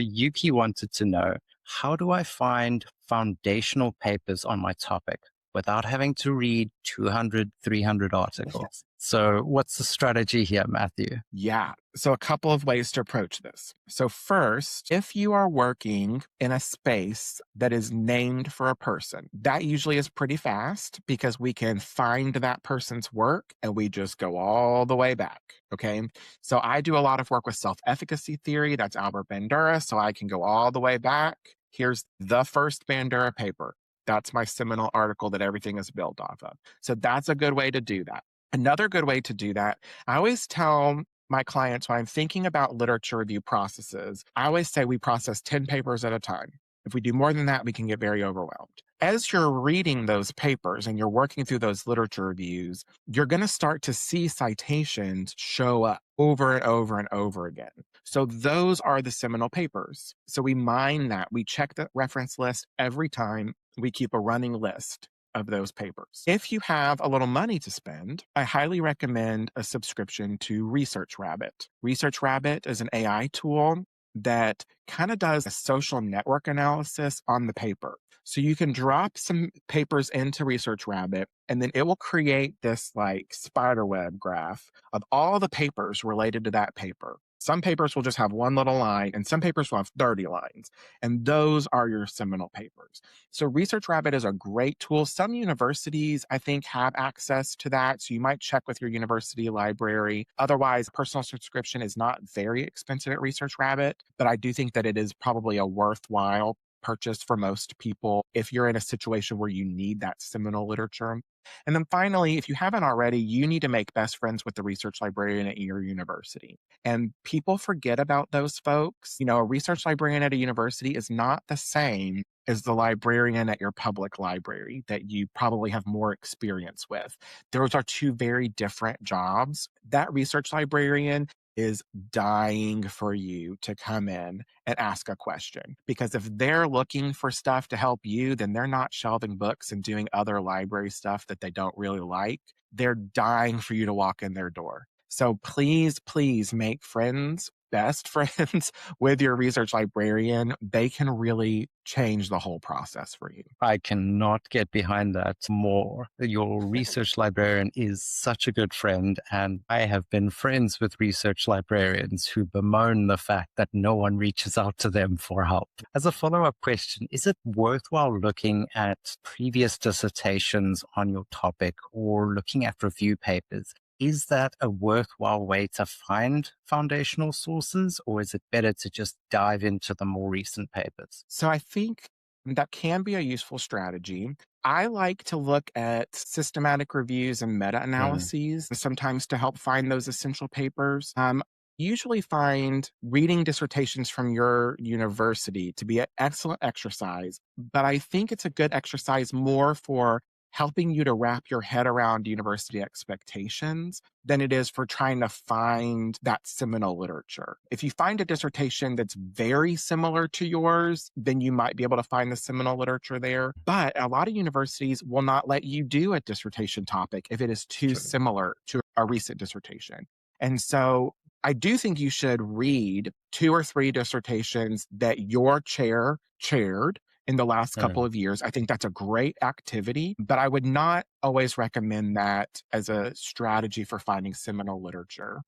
Yuki wanted to know, how do I find foundational papers on my topic without having to read 200, 300 articles? So what's the strategy here, Matthew? Yeah. So, a couple of ways to approach this. So, first, if you are working in a space that is named for a person, that usually is pretty fast because we can find that person's work and we just go all the way back. Okay. So, I do a lot of work with self efficacy theory. That's Albert Bandura. So, I can go all the way back. Here's the first Bandura paper. That's my seminal article that everything is built off of. So, that's a good way to do that. Another good way to do that, I always tell my clients when I'm thinking about literature review processes, I always say we process 10 papers at a time. If we do more than that, we can get very overwhelmed. As you're reading those papers and you're working through those literature reviews, you're going to start to see citations show up over and over and over again. So those are the seminal papers. So we mine that. We check the reference list every time. We keep a running list of those papers. If you have a little money to spend, I highly recommend a subscription to Research Rabbit. Research Rabbit is an AI tool that kind of does a social network analysis on the paper. So you can drop some papers into Research Rabbit, and then it will create this like spiderweb graph of all the papers related to that paper. Some papers will just have one little line, and some papers will have 30 lines. And those are your seminal papers. So Research Rabbit is a great tool. Some universities, I think, have access to that. So you might check with your university library. Otherwise, personal subscription is not very expensive at Research Rabbit, but I do think that it is probably a worthwhile purchase for most people if you're in a situation where you need that seminal literature. And then finally, if you haven't already, you need to make best friends with the research librarian at your university. And people forget about those folks. You know, a research librarian at a university is not the same as the librarian at your public library that you probably have more experience with. Those are two very different jobs. That research librarian is dying for you to come in and ask a question. Because if they're looking for stuff to help you, then they're not shelving books and doing other library stuff that they don't really like. They're dying for you to walk in their door. So please, please make friends, best friends with your research librarian. They can really change the whole process for you. I cannot get behind that more. Your research librarian is such a good friend, and I have been friends with research librarians who bemoan the fact that no one reaches out to them for help. As a follow-up question, is it worthwhile looking at previous dissertations on your topic or looking at review papers? Is that a worthwhile way to find foundational sources, or is it better to just dive into the more recent papers? So I think that can be a useful strategy. I like to look at systematic reviews and Mm, meta-analyses sometimes to help find those essential papers. Usually find reading dissertations from your university to be an excellent exercise, but I think it's a good exercise more for helping you to wrap your head around university expectations than it is for trying to find that seminal literature. If you find a dissertation that's very similar to yours, then you might be able to find the seminal literature there. But a lot of universities will not let you do a dissertation topic if it is too true. similar to a recent dissertation. And so I do think you should read two or three dissertations that your chair chaired in the last couple Mm. of years. I think that's a great activity, but I would not always recommend that as a strategy for finding seminal literature.